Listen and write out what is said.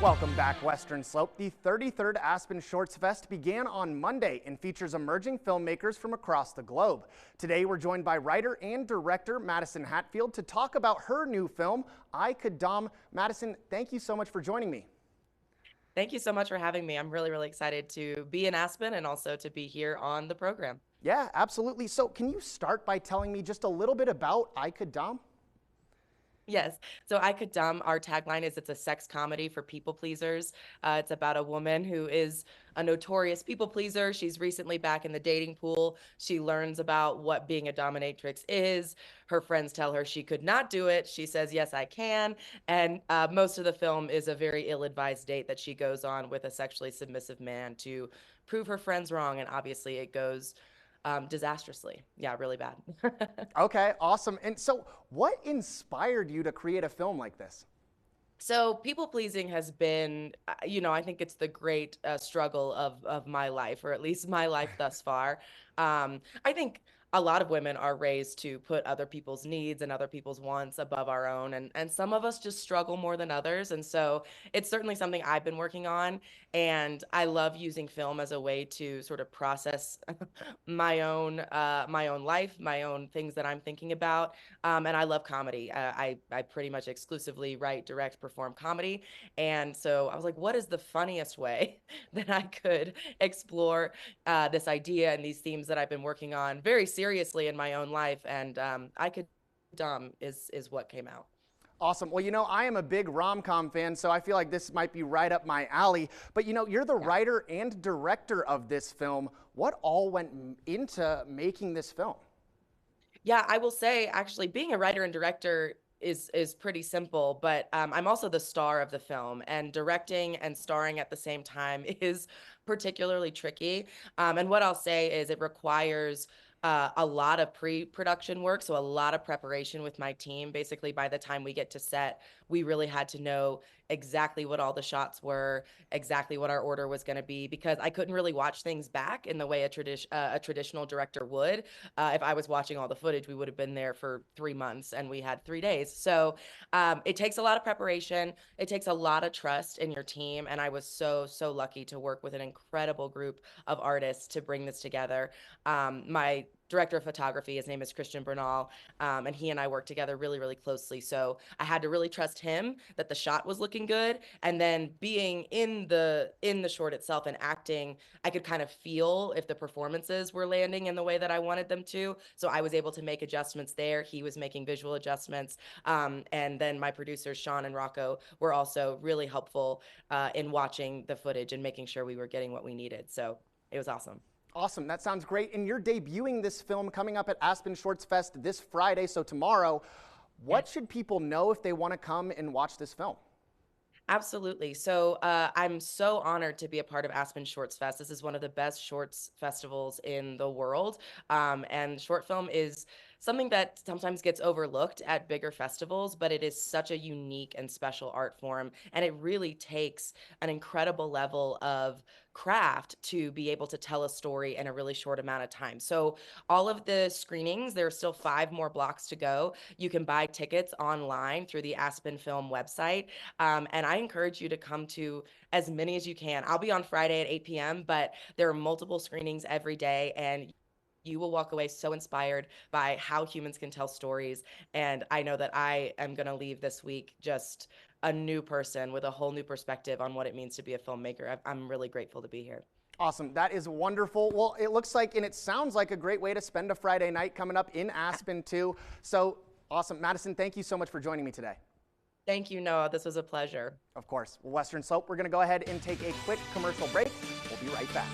Welcome back, Western Slope. The 33rd Aspen Shortsfest began on Monday and features emerging filmmakers from across the globe. Today, we're joined by writer and director Madison Hatfield to talk about her new film, I Could Dom. Madison, thank you so much for joining me. Thank you so much for having me. I'm really excited to be in Aspen and also to be here on the program. Yeah, absolutely. So can you start by telling me just a little bit about I Could Dom? Yes. So I Could Dumb, our tagline is it's a sex comedy for people pleasers. It's about a woman who is a notorious people pleaser. She's recently back in the dating pool. She learns about what being a dominatrix is. Her friends tell her she could not do it. She says, yes, I can. And most of the film is a very ill-advised date that she goes on with a sexually submissive man to prove her friends wrong. And obviously it goes disastrously. Yeah, really bad. Okay, awesome. And so what inspired you to create a film like this? So people pleasing has been, I think it's the great struggle of my life, or at least my life thus far. I think a lot of women are raised to put other people's needs and other people's wants above our own, and some of us just struggle more than others. And so it's certainly something I've been working on, and I love using film as a way to sort of process my own life, my own things that I'm thinking about. And I love comedy. I pretty much exclusively write, direct, perform comedy. And so I was like, what is the funniest way that I could explore this idea and these themes that I've been working on very seriously in my own life? And I Could Dumb is what came out. Awesome. Well, I am a big rom-com fan, so I feel like this might be right up my alley. But you're the Yeah. writer and director of this film. What all went into making this film? Yeah, I will say actually being a writer and director is pretty simple, but I'm also the star of the film, and directing and starring at the same time is particularly tricky. And what I'll say is it requires a lot of pre-production work, so a lot of preparation with my team. Basically, by the time we get to set, we really had to know exactly what all the shots were, exactly what our order was going to be, because I couldn't really watch things back in the way a traditional director would. If I was watching all the footage, we would have been there for 3 months and we had 3 days. So it takes a lot of preparation. It takes a lot of trust in your team. And I was so lucky to work with an incredible group of artists to bring this together. My director of photography, his name is Christian Bernal, and he and I work together really closely. So I had to really trust him that the shot was looking good, and then being in the short itself and acting, I could kind of feel if the performances were landing in the way that I wanted them to. So I was able to make adjustments there. He was making visual adjustments, and then my producers Sean and Rocco were also really helpful in watching the footage and making sure we were getting what we needed. So it was awesome. Awesome. That sounds great. And you're debuting this film coming up at Aspen Shortsfest this Friday, so tomorrow. What should people know if they want to come and watch this film? Absolutely. So I'm so honored to be a part of Aspen Shortsfest. This is one of the best shorts festivals in the world. And short film is something that sometimes gets overlooked at bigger festivals, but it is such a unique and special art form. And it really takes an incredible level of craft to be able to tell a story in a really short amount of time. So all of the screenings, there are still 5 more blocks to go. You can buy tickets online through the Aspen Film website. And I encourage you to come to as many as you can. I'll be on Friday at 8 p.m., but there are multiple screenings every day, and you will walk away so inspired by how humans can tell stories. And I know that I am going to leave this week just a new person with a whole new perspective on what it means to be a filmmaker. I'm really grateful to be here. Awesome. That is wonderful. Well, it looks like and it sounds like a great way to spend a Friday night coming up in Aspen too. So awesome. Madison, thank you so much for joining me today. Thank you, Noah. This was a pleasure. Of course. Well, Western Slope, we're going to go ahead and take a quick commercial break. We'll be right back.